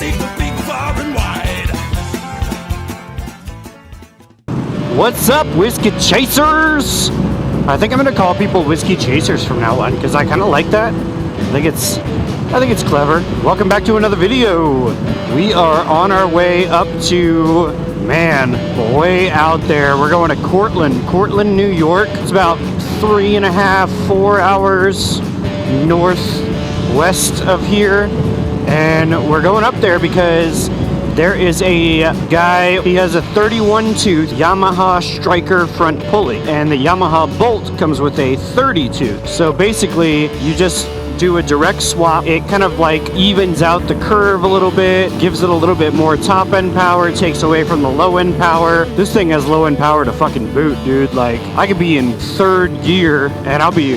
safe, big, far and wide. What's up, whiskey chasers? I think I'm gonna call people whiskey chasers from now on because I kind of like that. I think it's clever. Welcome back to another video. We are on our way up to, man, way out there. We're going to Cortland, New York. It's about 3.5, 4 hours northwest of here, and we're going up there because there is a guy. He has a 31 tooth Yamaha Stryker front pulley, and the Yamaha Bolt comes with a 30 tooth. So basically you just do a direct swap. It kind of like evens out the curve a little bit, gives it a little bit more top end power, takes away from the low end power. This thing has low end power to fucking boot, dude. Like, I could be in third gear and I'll be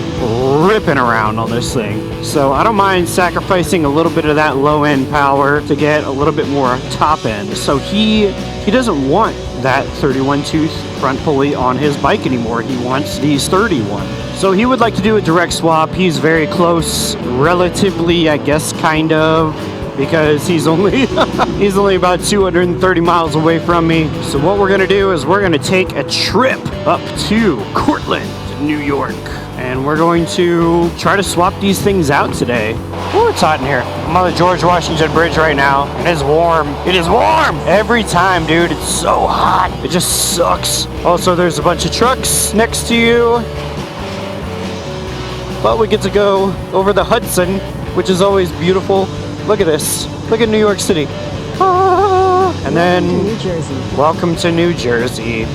ripping around on this thing. So I don't mind sacrificing a little bit of that low end power to get a little bit more top end. So he doesn't want that 31 tooth front pulley on his bike anymore. He wants these 31. So he would like to do a direct swap. He's very close, relatively, I guess, kind of, because he's only he's only about 230 miles away from me. So what we're gonna do is we're gonna take a trip up to Cortland, New York, and we're going to try to swap these things out today. Ooh, it's hot in here. I'm on the George Washington Bridge right now, and it's warm. It is warm every time, dude. It's so hot. It just sucks. Also, there's a bunch of trucks next to you. But we get to go over the Hudson, which is always beautiful. Look at this. Look at New York City. Ah! And then, New Jersey. Welcome to New Jersey.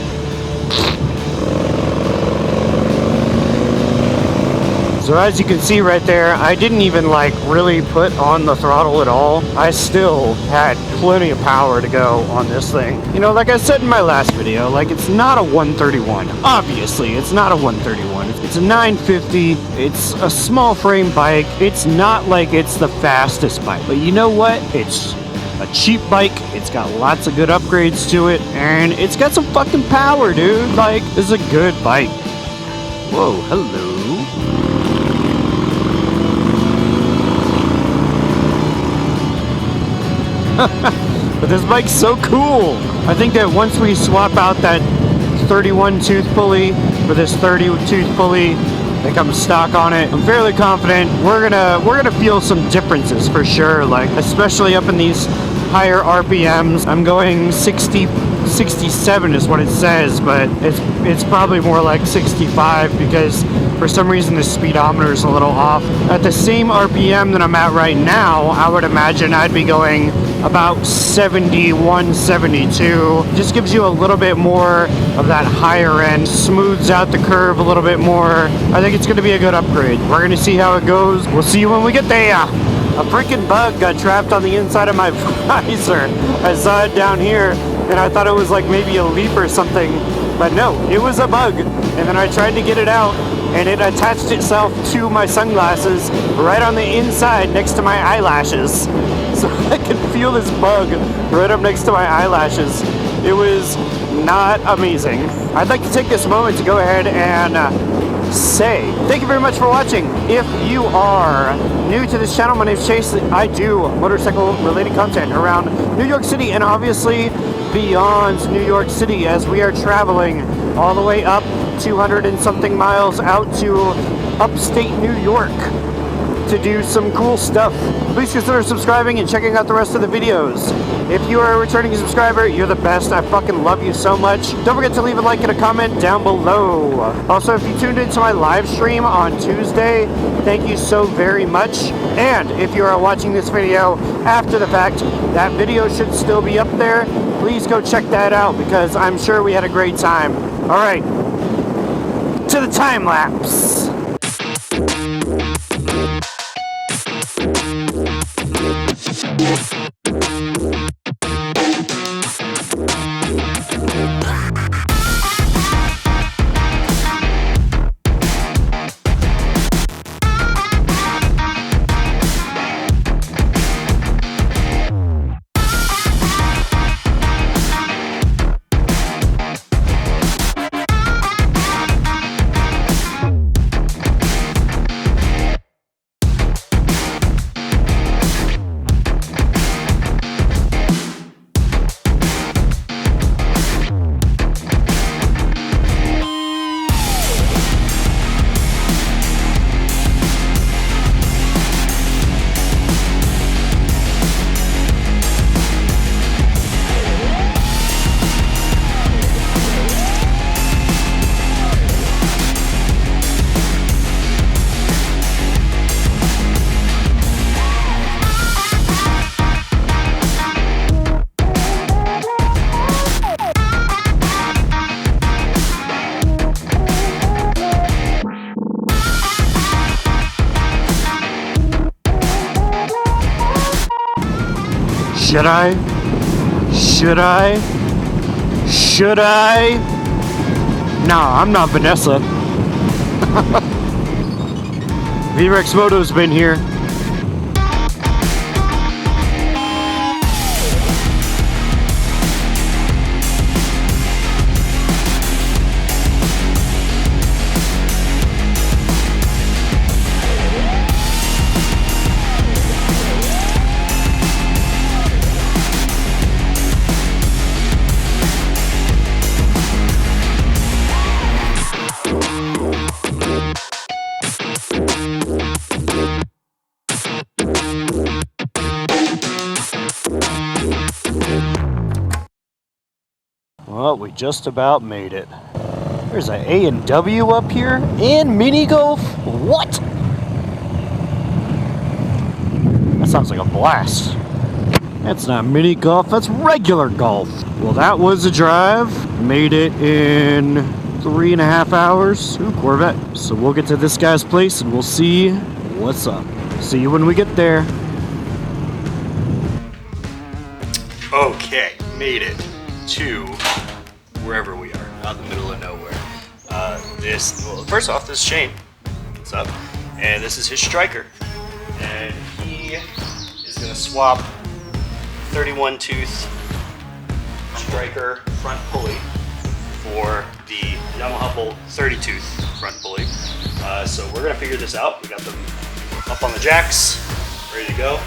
So as you can see right there, I didn't even like really put on the throttle at all. I still had plenty of power to go on this thing. You know, like I said in my last video, like, it's not a 131. Obviously, it's not a 131. It's a 950. It's a small frame bike. It's not like it's the fastest bike. But you know what? It's a cheap bike. It's got lots of good upgrades to it. And it's got some fucking power, dude. Like, this is a good bike. Whoa, hello. But this bike's so cool. I think that once we swap out that 31 tooth pulley for this 30 tooth pulley that comes stock on it, I'm fairly confident we're gonna feel some differences for sure. Like, especially up in these higher RPMs. I'm going 67 is what it says, but it's probably more like 65 because for some reason the speedometer is a little off. At the same RPM that I'm at right now, I would imagine I'd be going about 71, 72. Just gives you a little bit more of that higher end, smooths out the curve a little bit more. I think it's gonna be a good upgrade. We're gonna see how it goes. We'll see you when we get there. A freaking bug got trapped on the inside of my visor. I saw it down here and I thought it was like maybe a leaf or something, but no, it was a bug. And then I tried to get it out and it attached itself to my sunglasses right on the inside next to my eyelashes. So I could feel this bug right up next to my eyelashes. It was not amazing. I'd like to take this moment to go ahead and say thank you very much for watching. If you are new to this channel, my name is Chase. I do motorcycle related content around New York City and obviously beyond New York City as we are traveling all the way up 200 and something miles out to upstate New York to do some cool stuff. Please consider subscribing and checking out the rest of the videos. If you are a returning subscriber, you're the best. I fucking love you so much. Don't forget to leave a like and a comment down below. Also, if you tuned into my live stream on Tuesday, thank you so very much. And if you are watching this video after the fact, that video should still be up there. Please go check that out because I'm sure we had a great time. All right, to the time lapse. Should I? Should I? Should I? Nah, I'm not Vanessa. V-Rex Moto's been here. Well, we just about made it. There's an A&W up here and mini golf. What? That sounds like a blast. That's not mini golf, that's regular golf. Well, that was a drive. Made it in 3.5 hours. Ooh, Corvette. So we'll get to this guy's place and we'll see what's up. See you when we get there. Okay, made it to wherever we are, out in the middle of nowhere. Well, first off, this is Shane. What's up? And this is his Stryker. And he is gonna swap 31 tooth Stryker front pulley for the Yamaha Bolt 30 tooth front pulley. So we're gonna figure this out. We got them up on the jacks, ready to go.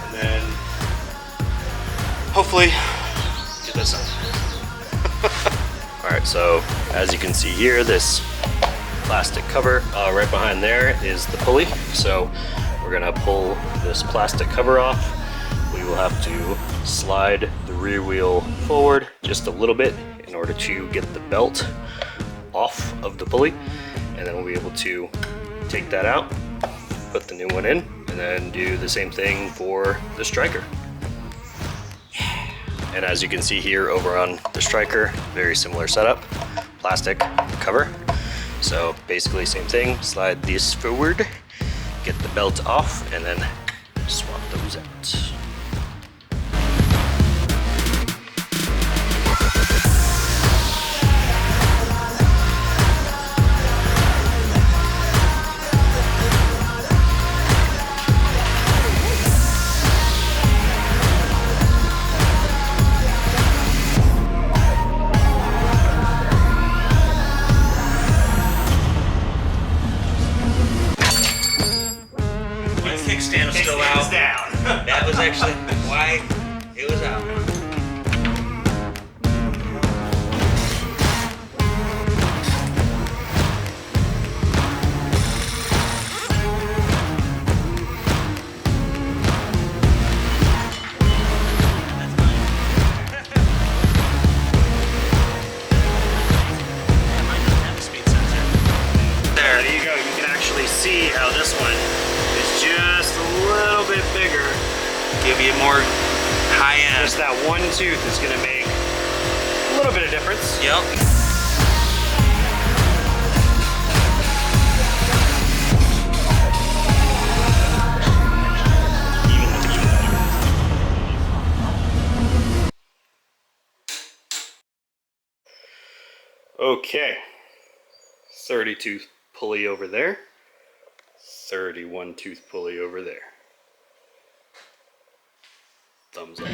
And then hopefully get this up. Alright, so as you can see here, this plastic cover right behind there is the pulley. So we're gonna pull this plastic cover off. We will have to slide the rear wheel forward just a little bit in order to get the belt off of the pulley, and then we'll be able to take that out, put the new one in, and then do the same thing for the Stryker. And as you can see here over on the Stryker, very similar setup, plastic cover. So basically same thing, slide this forward, get the belt off, and then swap those out. Kickstand was still out. That was actually why it was out. There you go. You can actually see how this one just a little bit bigger. Give you more high end. Just that one tooth is gonna make a little bit of difference. Yep. Okay. 30 tooth pulley over there. 31 tooth pulley over there. Thumbs up.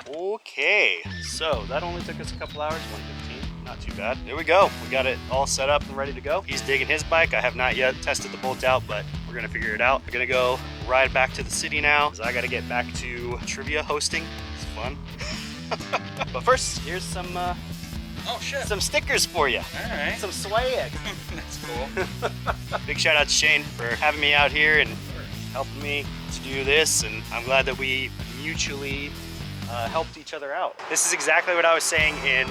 Okay, so that only took us a couple hours, 1:15, not too bad. There we go, we got it all set up and ready to go. He's digging his bike. I have not yet tested the Bolt out, but we're gonna figure it out. We're gonna go ride back to the city now, because I gotta get back to trivia hosting. It's fun. But first, here's some Oh shit. some stickers for you. Alright. Some swag. That's cool. Big shout out to Shane for having me out here and helping me to do this, and I'm glad that we mutually helped each other out. This is exactly what I was saying in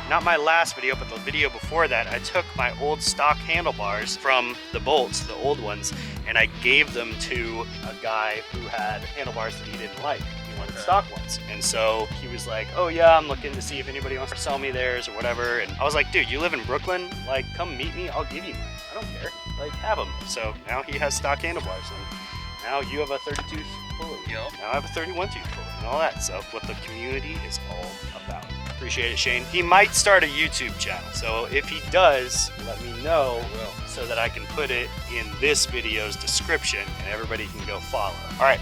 not my last video, but the video before that. I took my old stock handlebars from the Bolts, the old ones, and I gave them to a guy who had handlebars that he didn't like. He wanted stock ones. And so he was like, oh yeah, I'm looking to see if anybody wants to sell me theirs or whatever. And I was like, dude, you live in Brooklyn? Like, come meet me, I'll give you mine. I don't care. Like, have them. So now he has stock handlebars, and now you have a 30-tooth pulley. Yep. Now I have a 31-tooth pulley and all that. So what the community is all about. Appreciate it, Shane. He might start a YouTube channel. So if he does, let me know so that I can put it in this video's description and everybody can go follow. All right,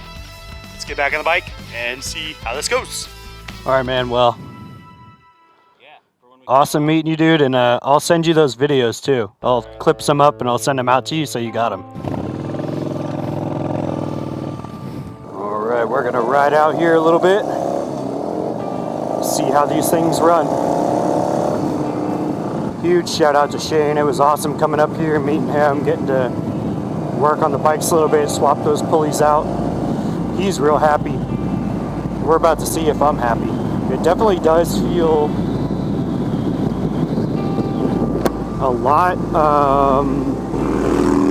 let's get back on the bike and see how this goes. All right, man. Well, awesome meeting you, dude. And I'll send you those videos too. I'll clip some up and I'll send them out to you so you got them. Alright, we're gonna ride out here a little bit, see how these things run. Huge shout out to Shane. It was awesome coming up here, meeting him, getting to work on the bikes a little bit, swap those pulleys out. He's real happy. We're about to see if I'm happy. It definitely does feel a lot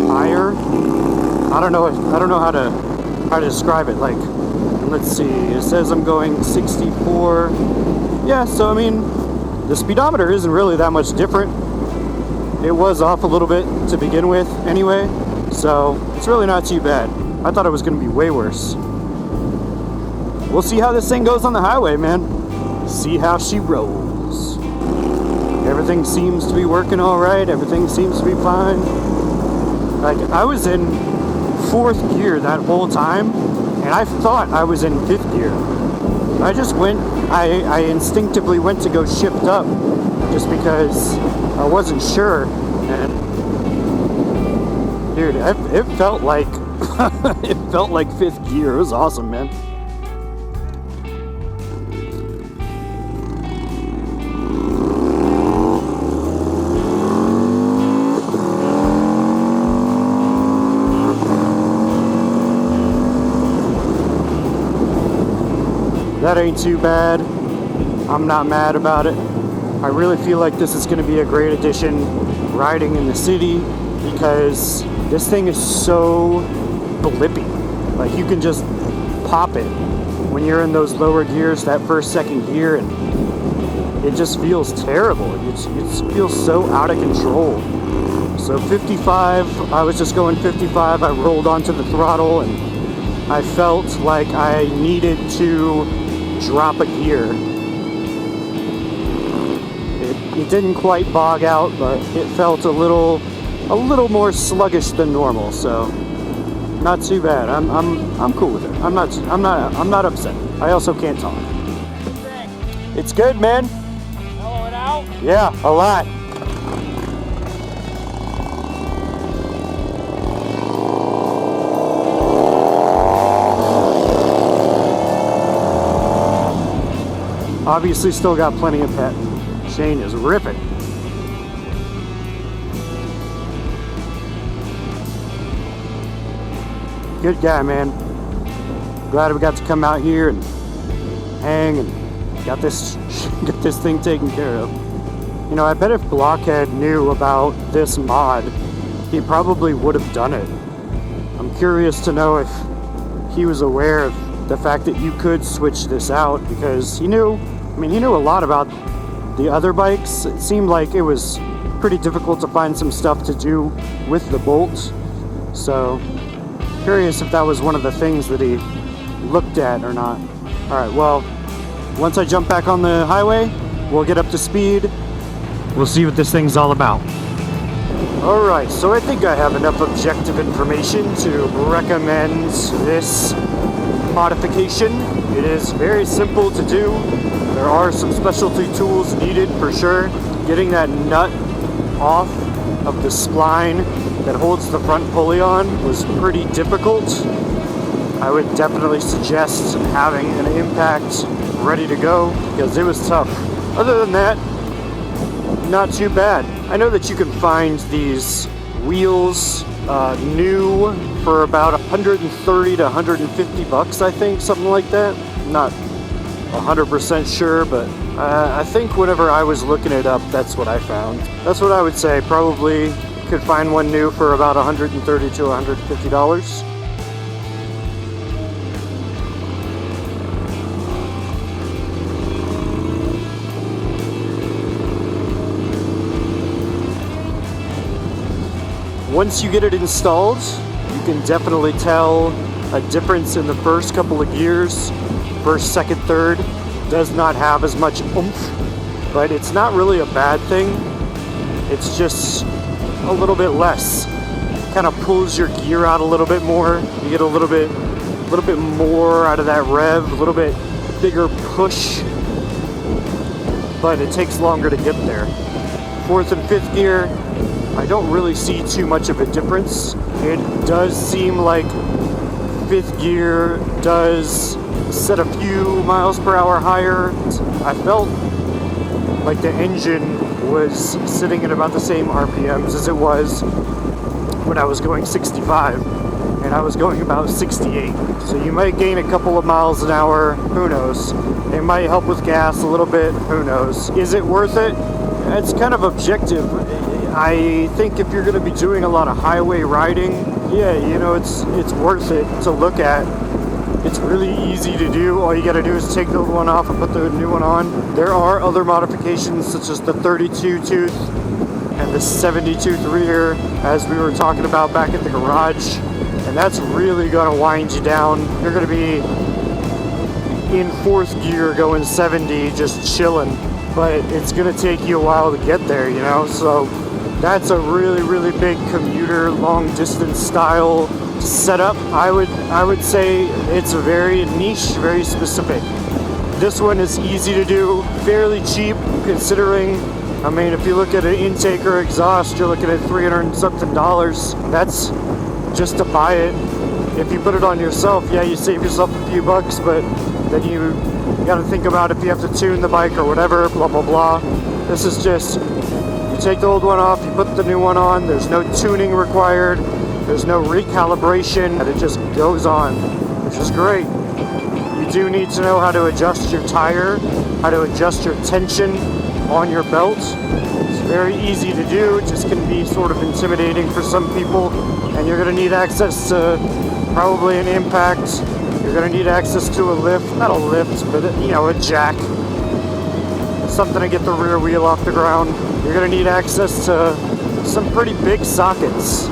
higher. I don't know how to describe it. Like, let's see, it says I'm going 64. Yeah, so I mean, the speedometer isn't really that much different. It was off a little bit to begin with anyway, so it's really not too bad. I thought it was going to be way worse. We'll see how this thing goes on the highway, man. See how she rolls. Everything seems to be working all right. Everything seems to be fine. Like, I was in 4th gear that whole time, and I thought I was in 5th gear. I just I instinctively went to go shift up just because I wasn't sure. And dude, it felt like it felt like 5th gear. It was awesome, man. That ain't too bad. I'm not mad about it. I really feel like this is going to be a great addition riding in the city because this thing is so blippy. Like, you can just pop it when you're in those lower gears, that 1st, 2nd gear, and it just feels terrible. It feels so out of control. So 55, I was just going 55. I rolled onto the throttle and I felt like I needed to drop a gear. It didn't quite bog out, but it felt a little more sluggish than normal. So not too bad. I'm cool with it. I'm not upset. I also can't talk. It's good, man. Mellow it out? Yeah, a lot. Obviously still got plenty of pet. Shane is ripping. Good guy, man. Glad we got to come out here and hang and got this thing taken care of. You know, I bet if Blockhead knew about this mod, he probably would have done it. I'm curious to know if he was aware of the fact that you could switch this out, because he knew a lot about the other bikes. It seemed like it was pretty difficult to find some stuff to do with the Bolt. So, curious if that was one of the things that he looked at or not. Alright, well, once I jump back on the highway, we'll get up to speed. We'll see what this thing's all about. Alright, so I think I have enough objective information to recommend this modification. It is very simple to do. There are some specialty tools needed for sure. Getting that nut off of the spline that holds the front pulley on was pretty difficult. I would definitely suggest having an impact ready to go because it was tough. Other than that, not too bad. I know that you can find these wheels new for about 130 to 150 bucks, I think, something like that. Not 100% sure, but I think whenever I was looking it up, that's what I found. That's what I would say. Probably could find one new for about 130 to 150 dollars. Once you get it installed, you can definitely tell a difference in the first couple of gears. First, second, third does not have as much oomph, but it's not really a bad thing. It's just a little bit less. Kind of pulls your gear out a little bit more. You get a little bit more out of that rev, a little bit bigger push, but it takes longer to get there. Fourth and fifth gear, I don't really see too much of a difference. It does seem like fifth gear does set a few miles per hour higher. I felt like the engine was sitting at about the same RPMs as it was when I was going 65, and I was going about 68. So you might gain a couple of miles an hour, who knows. It might help with gas a little bit, who knows. Is it worth it? It's kind of objective. I think if you're going to be doing a lot of highway riding, yeah, you know, it's worth it to look at. It's really easy to do. All you got to do is take the old one off and put the new one on. There are other modifications such as the 32 tooth and the 70 tooth rear, as we were talking about back at the garage, and that's really going to wind you down. You're going to be in fourth gear going 70 just chilling, but it's going to take you a while to get there, you know. So that's a really big commuter long distance style setup. I would say it's very niche, very specific. This one is easy to do, fairly cheap considering, I mean, if you look at an intake or exhaust, you're looking at $300 and something. That's just to buy it. If you put it on yourself, yeah, you save yourself a few bucks, but then you got to think about if you have to tune the bike or whatever, blah blah blah. This is just, you take the old one off, you put the new one on. There's no tuning required. There's no recalibration, and it just goes on, which is great. You do need to know how to adjust your tire, how to adjust your tension on your belt. It's very easy to do. It just can be sort of intimidating for some people, and you're going to need access to probably an impact. You're going to need access to a lift, not a lift, but you know, a jack, something to get the rear wheel off the ground. You're going to need access to some pretty big sockets.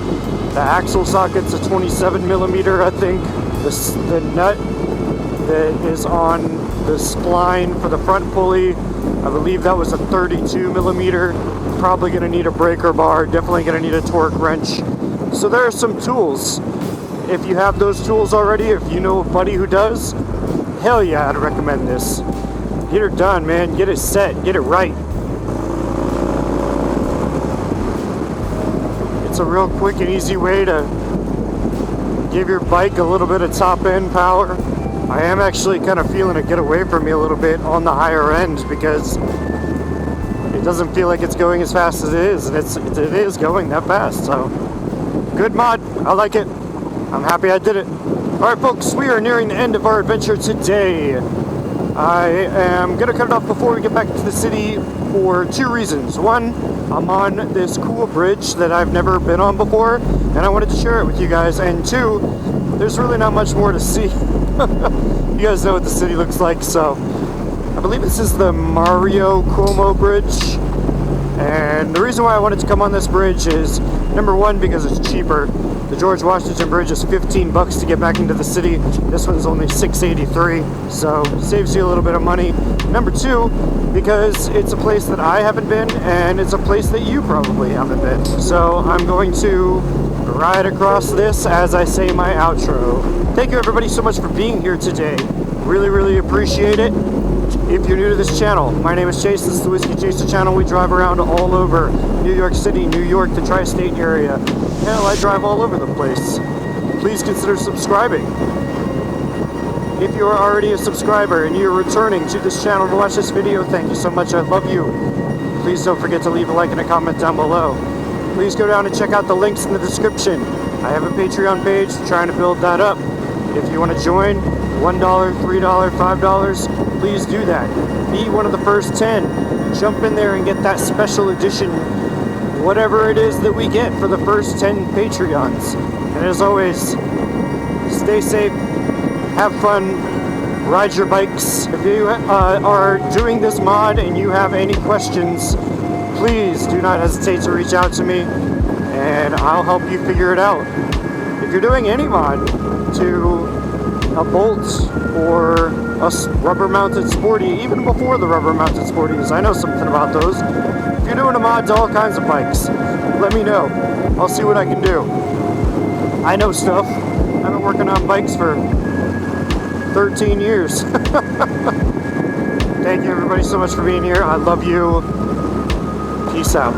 The axle socket's a 27 millimeter, I think. The nut that is on the spline for the front pulley, I believe that was a 32 millimeter. Probably going to need a breaker bar, definitely going to need a torque wrench. So there are some tools. If you have those tools already, if you know a buddy who does, hell yeah, I'd recommend this. Get her done, man. Get it set. Get it right. It's a real quick and easy way to give your bike a little bit of top end power. I am actually kind of feeling it get away from me a little bit on the higher end because it doesn't feel like it's going as fast as it is, and it is going that fast. So good mod. I like it. I'm happy I did it. Alright folks, we are nearing the end of our adventure today. I am going to cut it off before we get back to the city for two reasons. One, I'm on this cool bridge that I've never been on before, and I wanted to share it with you guys. And two, there's really not much more to see. You guys know what the city looks like, so I believe this is the Mario Cuomo Bridge. And the reason why I wanted to come on this bridge is, number one, because it's cheaper. The George Washington Bridge is 15 bucks to get back into the city. This one's only $6.83, so saves you a little bit of money. Number two, because it's a place that I haven't been, and it's a place that you probably haven't been. So I'm going to ride across this as I say my outro. Thank you everybody so much for being here today. Really appreciate it. If you're new to this channel, my name is Chase. This is the Whiskey Chaser channel. We drive around all over New York City, New York, the tri-state area. Hell, I drive all over the place. Please consider subscribing. If you are already a subscriber and you're returning to this channel to watch this video, thank you so much. I love you. Please don't forget to leave a like and a comment down below. Please go down and check out the links in the description. I have a Patreon page, trying to build that up. If you want to join, $1, $3, $5, please do that. Be one of the first 10. Jump in there and get that special edition, whatever it is that we get for the first 10 Patreons. And as always, stay safe, have fun, ride your bikes. If you are doing this mod and you have any questions, please do not hesitate to reach out to me and I'll help you figure it out. If you're doing any mod to a Bolt or a rubber mounted Sporty, even before the rubber mounted Sporties, I know something about those. If you're doing a mod to all kinds of bikes, let me know. I'll see what I can do. I know stuff. I've been working on bikes for 13 years. Thank you everybody so much for being here. I love you. Peace out.